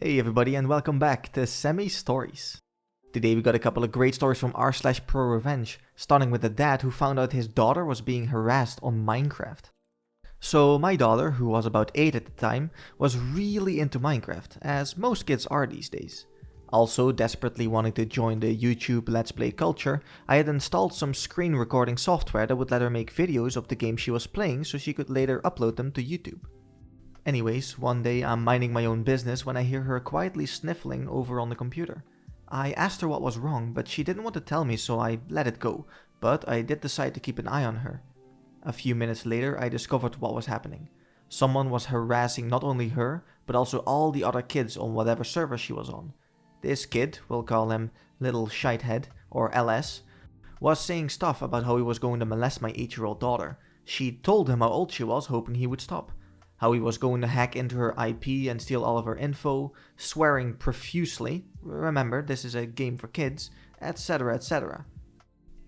Hey everybody and welcome back to Semi Stories. Today we got a couple of great stories from r/ProRevenge, starting with a dad who found out his daughter was being harassed on Minecraft. So my daughter, who was about 8 at the time, was really into Minecraft, as most kids are these days. Also desperately wanting to join the YouTube Let's Play culture, I had installed some screen recording software that would let her make videos of the game she was playing so she could later upload them to YouTube. Anyways, one day I'm minding my own business when I hear her quietly sniffling over on the computer. I asked her what was wrong, but she didn't want to tell me, so I let it go, but I did decide to keep an eye on her. A few minutes later, I discovered what was happening. Someone was harassing not only her, but also all the other kids on whatever server she was on. This kid, we'll call him Little Shithead, or LS, was saying stuff about how he was going to molest my 8-year-old daughter. She told him how old she was, hoping he would stop. How he was going to hack into her IP and steal all of her info, swearing profusely, remember this is a game for kids, etc, etc.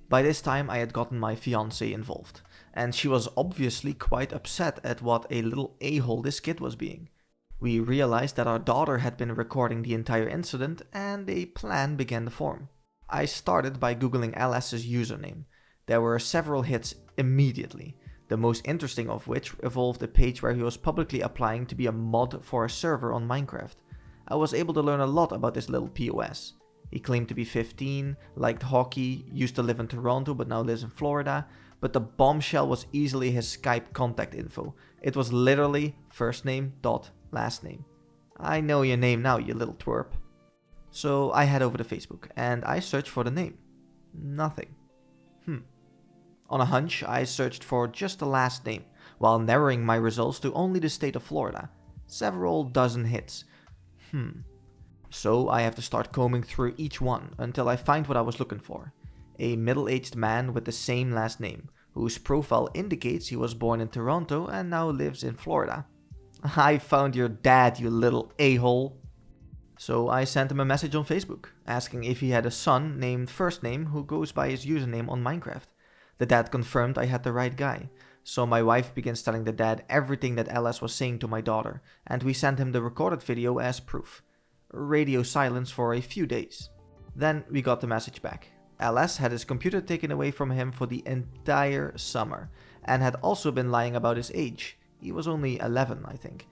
By this time I had gotten my fiancée involved, and she was obviously quite upset at what a little a-hole this kid was being. We realized that our daughter had been recording the entire incident and a plan began to form. I started by googling LS's username. There were several hits immediately. The most interesting of which involved a page where he was publicly applying to be a mod for a server on Minecraft. I was able to learn a lot about this little POS. He claimed to be 15, liked hockey, used to live in Toronto but now lives in Florida, but the bombshell was easily his Skype contact info. It was literally first name dot last name. I know your name now, you little twerp. So I head over to Facebook and I search for the name. Nothing. On a hunch, I searched for just the last name, while narrowing my results to only the state of Florida. Several dozen hits. So I have to start combing through each one until I find what I was looking for. A middle-aged man with the same last name, whose profile indicates he was born in Toronto and now lives in Florida. I found your dad, you little a-hole. So I sent him a message on Facebook, asking if he had a son named first name who goes by his username on Minecraft. The dad confirmed I had the right guy, so my wife begins telling the dad everything that LS was saying to my daughter, and we sent him the recorded video as proof. Radio silence for a few days. Then we got the message back. LS had his computer taken away from him for the entire summer, and had also been lying about his age. He was only 11, I think.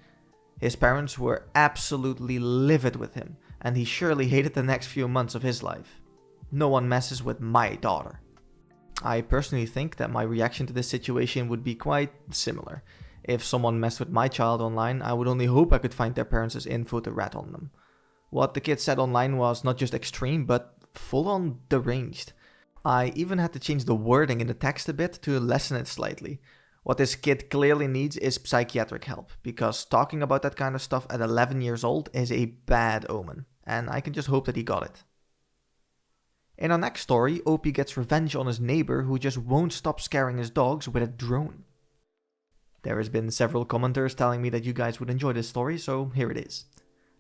His parents were absolutely livid with him, and he surely hated the next few months of his life. No one messes with my daughter. I personally think that my reaction to this situation would be quite similar. If someone messed with my child online, I would only hope I could find their parents' info to rat on them. What the kid said online was not just extreme, but full-on deranged. I even had to change the wording in the text a bit to lessen it slightly. What this kid clearly needs is psychiatric help, because talking about that kind of stuff at 11 years old is a bad omen, and I can just hope that he got it. In our next story, Opie gets revenge on his neighbor who just won't stop scaring his dogs with a drone. There has been several commenters telling me that you guys would enjoy this story, so here it is.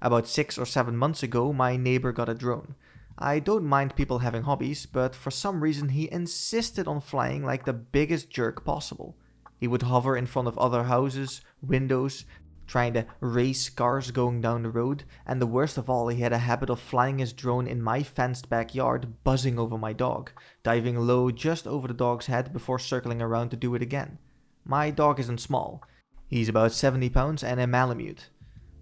About 6 or 7 months ago, my neighbor got a drone. I don't mind people having hobbies, but for some reason he insisted on flying like the biggest jerk possible. He would hover in front of other houses, windows, trying to race cars going down the road, and the worst of all, he had a habit of flying his drone in my fenced backyard, buzzing over my dog, diving low just over the dog's head before circling around to do it again. My dog isn't small. He's about 70 pounds and a Malamute.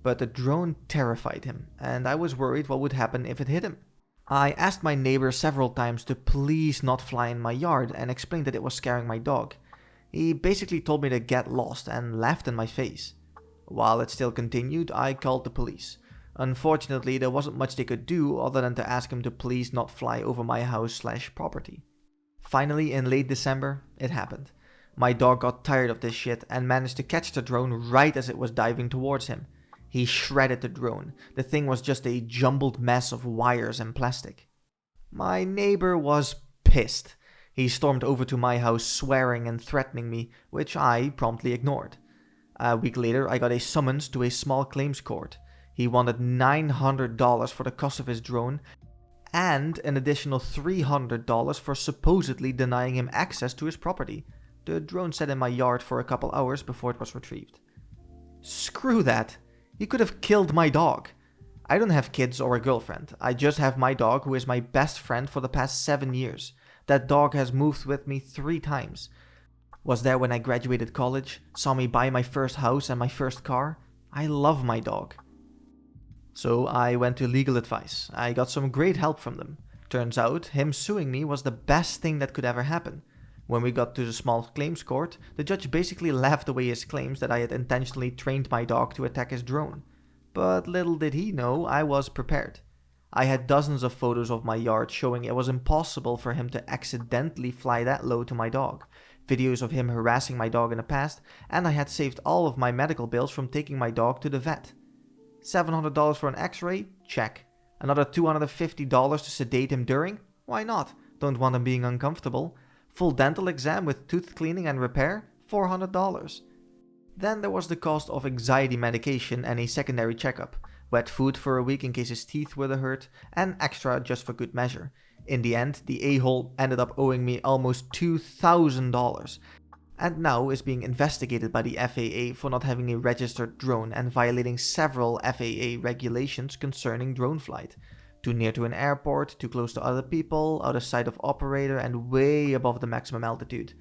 But the drone terrified him, and I was worried what would happen if it hit him. I asked my neighbor several times to please not fly in my yard and explained that it was scaring my dog. He basically told me to get lost and laughed in my face. While it still continued, I called the police. Unfortunately, there wasn't much they could do other than to ask him to please not fly over my house/property. Finally, in late December, it happened. My dog got tired of this shit and managed to catch the drone right as it was diving towards him. He shredded the drone. The thing was just a jumbled mess of wires and plastic. My neighbor was pissed. He stormed over to my house swearing and threatening me, which I promptly ignored. A week later, I got a summons to a small claims court. He wanted $900 for the cost of his drone and an additional $300 for supposedly denying him access to his property. The drone sat in my yard for a couple hours before it was retrieved. Screw that. He could have killed my dog. I don't have kids or a girlfriend. I just have my dog, who is my best friend for the past 7 years. That dog has moved with me 3 times. Was there when I graduated college, saw me buy my first house and my first car. I love my dog. So I went to legal advice. I got some great help from them. Turns out, him suing me was the best thing that could ever happen. When we got to the small claims court, the judge basically laughed away his claims that I had intentionally trained my dog to attack his drone. But little did he know, I was prepared. I had dozens of photos of my yard showing it was impossible for him to accidentally fly that low to my dog, videos of him harassing my dog in the past, and I had saved all of my medical bills from taking my dog to the vet. $700 for an x-ray? Check. Another $250 to sedate him during? Why not? Don't want him being uncomfortable. Full dental exam with tooth cleaning and repair? $400. Then there was the cost of anxiety medication and a secondary checkup, wet food for a week in case his teeth were hurt, and extra just for good measure. In the end, the a-hole ended up owing me almost $2,000, and now is being investigated by the FAA for not having a registered drone and violating several FAA regulations concerning drone flight. Too near to an airport, too close to other people, out of sight of operator, and way above the maximum altitude.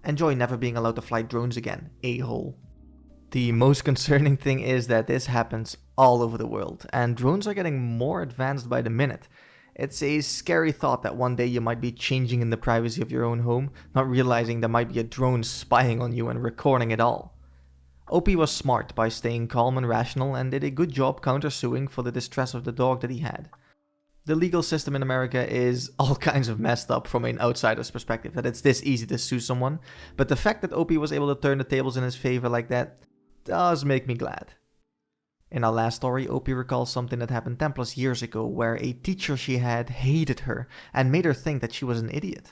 Enjoy never being allowed to fly drones again, a-hole. The most concerning thing is that this happens all over the world, and drones are getting more advanced by the minute. It's a scary thought that one day you might be changing in the privacy of your own home, not realizing there might be a drone spying on you and recording it all. OP was smart by staying calm and rational and did a good job countersuing for the distress of the dog that he had. The legal system in America is all kinds of messed up from an outsider's perspective, that it's this easy to sue someone, but the fact that OP was able to turn the tables in his favor like that does make me glad. In our last story, OP recalls something that happened 10 plus years ago where a teacher she had hated her and made her think that she was an idiot.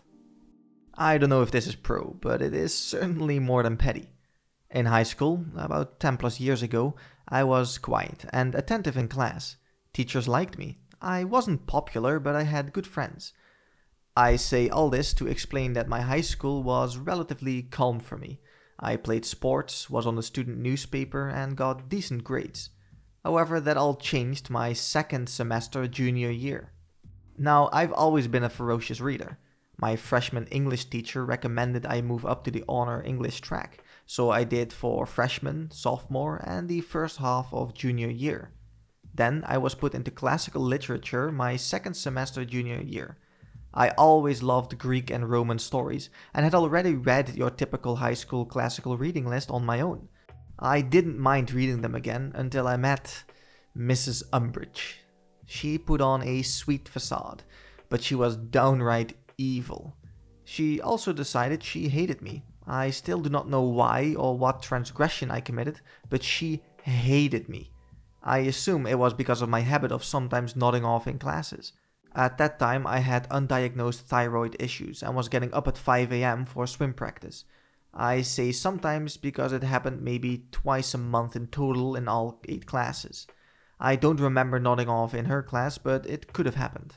I don't know if this is pro, but it is certainly more than petty. In high school, about 10 plus years ago, I was quiet and attentive in class. Teachers liked me. I wasn't popular, but I had good friends. I say all this to explain that my high school was relatively calm for me. I played sports, was on the student newspaper, and got decent grades. However, that all changed my second semester junior year. Now, I've always been a ferocious reader. My freshman English teacher recommended I move up to the honor English track, so I did for freshman, sophomore, and the first half of junior year. Then I was put into classical literature my second semester junior year. I always loved Greek and Roman stories and had already read your typical high school classical reading list on my own. I didn't mind reading them again until I met Mrs. Umbridge. She put on a sweet facade, but she was downright evil. She also decided she hated me. I still do not know why or what transgression I committed, but she hated me. I assume it was because of my habit of sometimes nodding off in classes. At that time, I had undiagnosed thyroid issues and was getting up at 5 a.m. for swim practice. I say sometimes because it happened maybe twice a month in total in all 8 classes. I don't remember nodding off in her class, but it could have happened.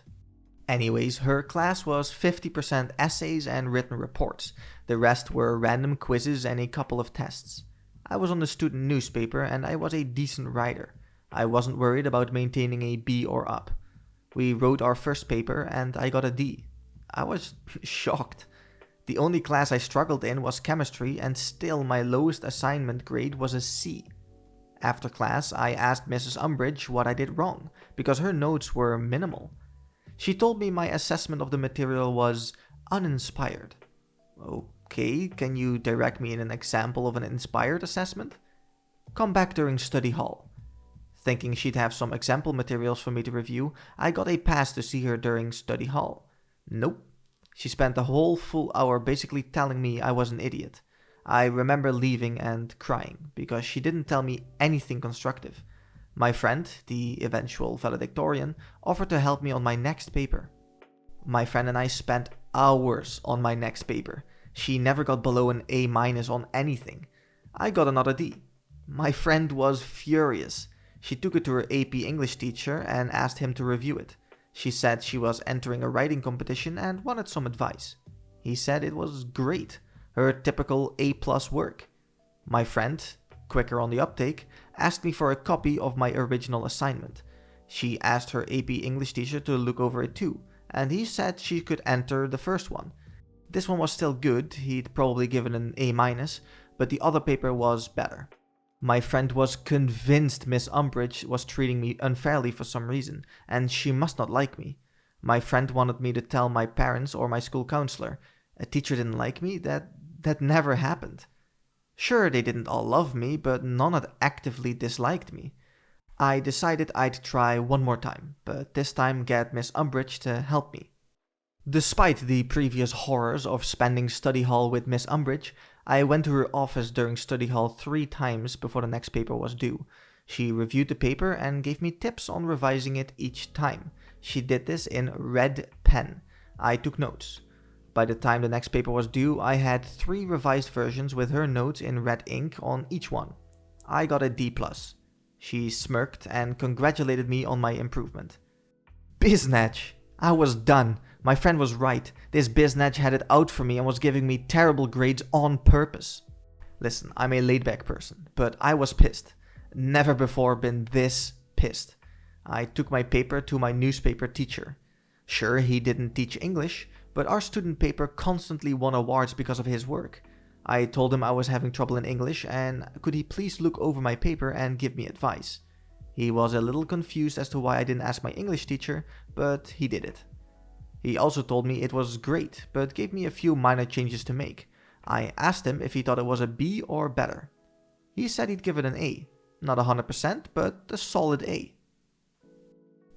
Anyways, her class was 50% essays and written reports. The rest were random quizzes and a couple of tests. I was on the student newspaper and I was a decent writer. I wasn't worried about maintaining a B or up. We wrote our first paper and I got a D. I was shocked. The only class I struggled in was chemistry, and still my lowest assignment grade was a C. After class, I asked Mrs. Umbridge what I did wrong, because her notes were minimal. She told me my assessment of the material was uninspired. Okay, can you direct me in an example of an inspired assessment? Come back during study hall. Thinking she'd have some example materials for me to review, I got a pass to see her during study hall. Nope. She spent the whole full hour basically telling me I was an idiot. I remember leaving and crying because she didn't tell me anything constructive. My friend, the eventual valedictorian, offered to help me on my next paper. My friend and I spent hours on my next paper. She never got below an A- on anything. I got another D. My friend was furious. She took it to her AP English teacher and asked him to review it. She said she was entering a writing competition and wanted some advice. He said it was great, her typical A+ work. My friend, quicker on the uptake, asked me for a copy of my original assignment. She asked her AP English teacher to look over it too, and he said she could enter the first one. This one was still good, he'd probably given an A-, but the other paper was better. My friend was convinced Miss Umbridge was treating me unfairly for some reason, and she must not like me. My friend wanted me to tell my parents or my school counselor. A teacher didn't like me? That never happened. Sure, they didn't all love me, but none had actively disliked me. I decided I'd try one more time, but this time get Miss Umbridge to help me. Despite the previous horrors of spending study hall with Miss Umbridge, I went to her office during study hall 3 times before the next paper was due. She reviewed the paper and gave me tips on revising it each time. She did this in red pen. I took notes. By the time the next paper was due, I had 3 revised versions with her notes in red ink on each one. I got a D+. She smirked and congratulated me on my improvement. Biznatch! I was done. My friend was right. This biznatch had it out for me and was giving me terrible grades on purpose. Listen, I'm a laid-back person, but I was pissed. Never before been this pissed. I took my paper to my newspaper teacher. Sure, he didn't teach English, but our student paper constantly won awards because of his work. I told him I was having trouble in English and could he please look over my paper and give me advice. He was a little confused as to why I didn't ask my English teacher, but he did it. He also told me it was great, but gave me a few minor changes to make. I asked him if he thought it was a B or better. He said he'd give it an A. Not 100%, but a solid A.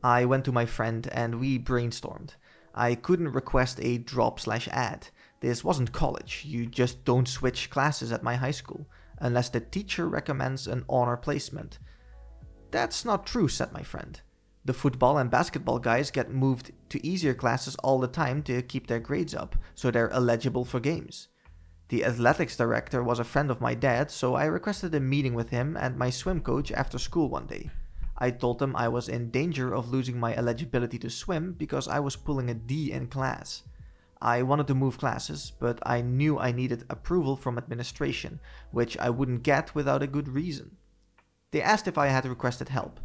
I went to my friend and we brainstormed. I couldn't request a drop/add. This wasn't college. You just don't switch classes at my high school, unless the teacher recommends an honor placement. That's not true, said my friend. The football and basketball guys get moved to easier classes all the time to keep their grades up, so they're eligible for games. The athletics director was a friend of my dad, so I requested a meeting with him and my swim coach after school one day. I told him I was in danger of losing my eligibility to swim because I was pulling a D in class. I wanted to move classes, but I knew I needed approval from administration, which I wouldn't get without a good reason. They asked if I had requested help.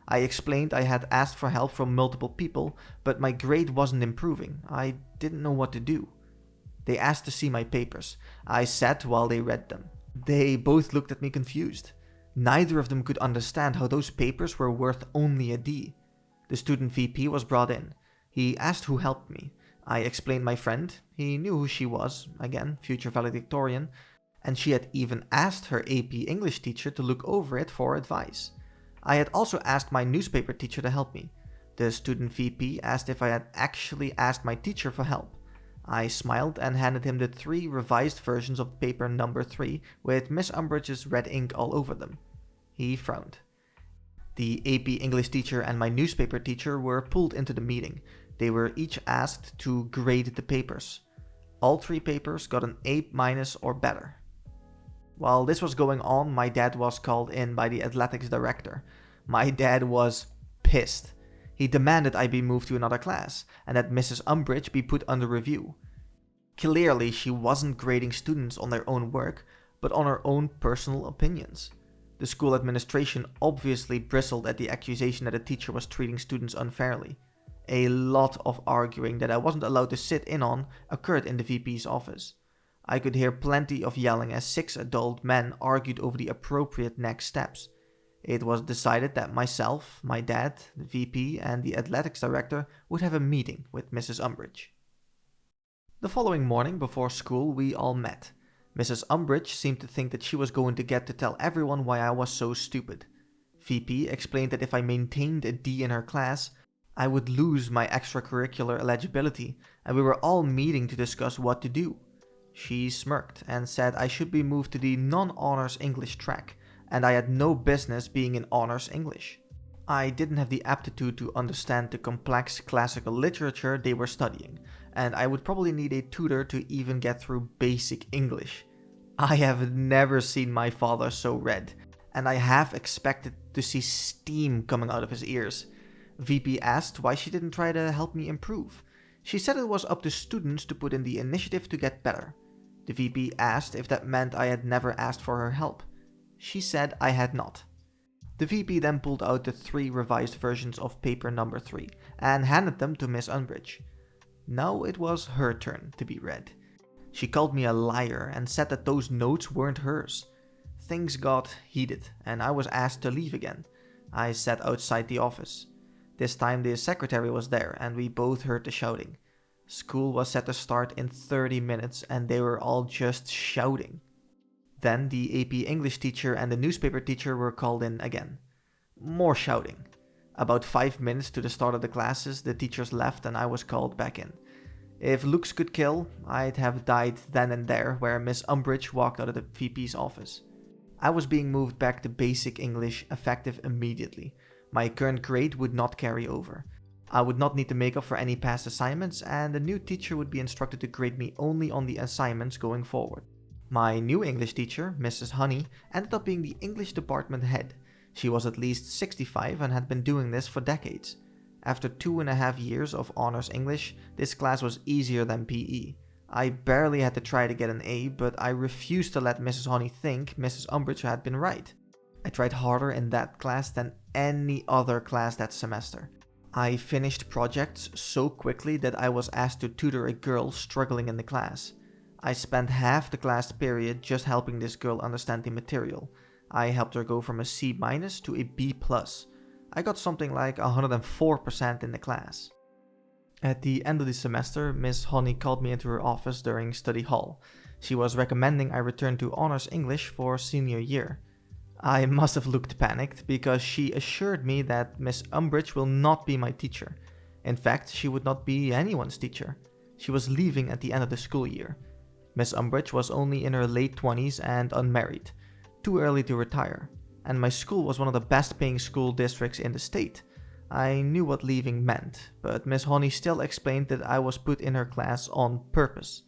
I explained I had asked for help from multiple people, but my grade wasn't improving. I didn't know what to do. They asked to see my papers. I sat while they read them. They both looked at me confused. Neither of them could understand how those papers were worth only a D. The student VP was brought in. He asked who helped me. I explained my friend. He knew who she was, again, future valedictorian, and she had even asked her AP English teacher to look over it for advice. I had also asked my newspaper teacher to help me. The student VP asked if I had actually asked my teacher for help. I smiled and handed him the 3 revised versions of paper number 3 with Miss Umbridge's red ink all over them. He frowned. The AP English teacher and my newspaper teacher were pulled into the meeting. They were each asked to grade the papers. All 3 papers got an A- or better. While this was going on, my dad was called in by the athletics director. My dad was pissed. He demanded I be moved to another class, and that Mrs. Umbridge be put under review. Clearly, she wasn't grading students on their own work, but on her own personal opinions. The school administration obviously bristled at the accusation that a teacher was treating students unfairly. A lot of arguing that I wasn't allowed to sit in on occurred in the VP's office. I could hear plenty of yelling as 6 adult men argued over the appropriate next steps. It was decided that myself, my dad, the VP, and the athletics director would have a meeting with Mrs. Umbridge. The following morning before school, we all met. Mrs. Umbridge seemed to think that she was going to get to tell everyone why I was so stupid. VP explained that if I maintained a D in her class, I would lose my extracurricular eligibility, and we were all meeting to discuss what to do. She smirked and said I should be moved to the non-honors English track, and I had no business being in honors English. I didn't have the aptitude to understand the complex classical literature they were studying, and I would probably need a tutor to even get through basic English. I have never seen my father so red, and I half expected to see steam coming out of his ears. VP asked why she didn't try to help me improve. She said it was up to students to put in the initiative to get better. The VP asked if that meant I had never asked for her help. She said I had not. The VP then pulled out the 3 revised versions of paper number 3 and handed them to Miss Umbridge. Now it was her turn to be read. She called me a liar and said that those notes weren't hers. Things got heated and I was asked to leave again. I sat outside the office. This time the secretary was there and we both heard the shouting. School was set to start in 30 minutes and they were all just shouting. Then the AP English teacher and the newspaper teacher were called in again. More shouting. About 5 minutes to the start of the classes, the teachers left and I was called back in. If looks could kill, I'd have died then and there where Miss Umbridge walked out of the VP's office. I was being moved back to basic English effective immediately. My current grade would not carry over. I would not need to make up for any past assignments and the new teacher would be instructed to grade me only on the assignments going forward. My new English teacher, Mrs. Honey, ended up being the English department head. She was at least 65 and had been doing this for decades. After 2.5 years of honors English, this class was easier than PE. I barely had to try to get an A, but I refused to let Mrs. Honey think Mrs. Umbridge had been right. I tried harder in that class than any other class that semester. I finished projects so quickly that I was asked to tutor a girl struggling in the class. I spent half the class period just helping this girl understand the material. I helped her go from a C- to a B+. I got something like 104% in the class. At the end of the semester, Miss Honey called me into her office during study hall. She was recommending I return to honors English for senior year. I must have looked panicked because she assured me that Miss Umbridge will not be my teacher. In fact, she would not be anyone's teacher. She was leaving at the end of the school year. Miss Umbridge was only in her late 20s and unmarried, too early to retire, and my school was one of the best paying school districts in the state. I knew what leaving meant, but Miss Honey still explained that I was put in her class on purpose.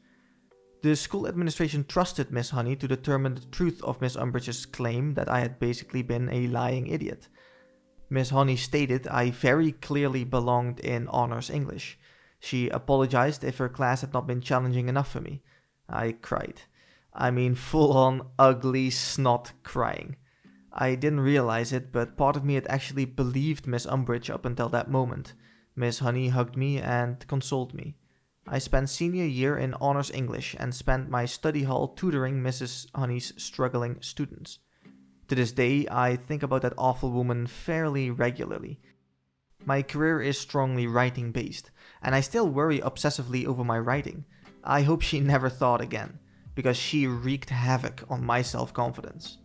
The school administration trusted Miss Honey to determine the truth of Miss Umbridge's claim that I had basically been a lying idiot. Miss Honey stated I very clearly belonged in honors English. She apologized if her class had not been challenging enough for me. I cried. I mean full on ugly snot crying. I didn't realize it, but part of me had actually believed Miss Umbridge up until that moment. Miss Honey hugged me and consoled me. I spent senior year in honors English and spent my study hall tutoring Mrs. Honey's struggling students. To this day, I think about that awful woman fairly regularly. My career is strongly writing based, and I still worry obsessively over my writing. I hope she never thought again, because she wreaked havoc on my self-confidence.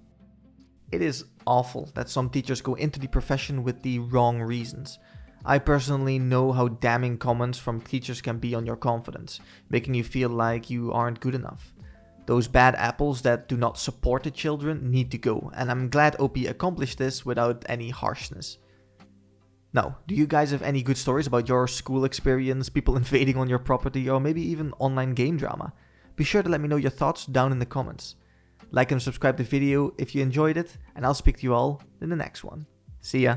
It is awful that some teachers go into the profession with the wrong reasons. I personally know how damning comments from teachers can be on your confidence, making you feel like you aren't good enough. Those bad apples that do not support the children need to go, and I'm glad OP accomplished this without any harshness. Now, do you guys have any good stories about your school experience, people invading on your property, or maybe even online game drama? Be sure to let me know your thoughts down in the comments. Like and subscribe the video if you enjoyed it, and I'll speak to you all in the next one. See ya!